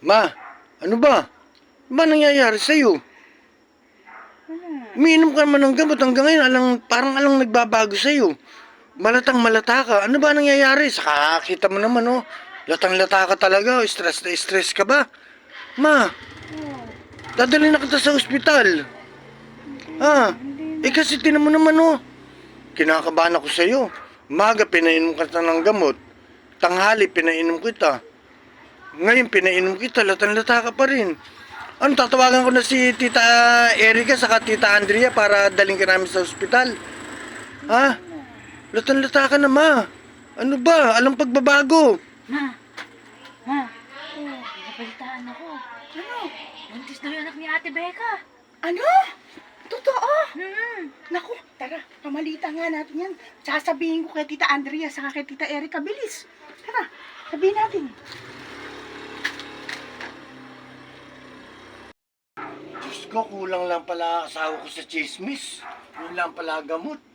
Ma, ano ba? Ano ba nangyayari sa'yo? Umiinom ka naman ng gamot hanggang ngayon, parang nagbabago sa'yo. Malatang malata ka. Ano ba nangyayari? Sa kakakita mo naman, oh. Latang lata ka talaga, oh. Stress na stress ka ba? Ma, dadali na kita sa ospital. Ha? Kasi tinan mo naman, oh. Kinakabahan ako sa'yo. Umaga, pinainom ka ng gamot. Tanghali, pinainom kita. Ngayon, pinainom kita, latang-lata ka pa rin. Ano, tatawagan ko na si Tita Erika saka Tita Andrea para daling ka namin sa ospital. Ha? Latang-lata ka na, ma. Ano ba? Alam pagbabago. Ma, napalitaan ako. Ano? Buntis daw yung anak ni Ate Becca. Ano? Totoo? Hmm. Naku, tara, pamalita nga natin yan. Sasabihin ko kay Tita Andrea saka kay Tita Erika. Bilis. Tara, sabihin natin. Diyos ko, kulang lang pala asawa ko sa chismis. Yun lang pala gamot.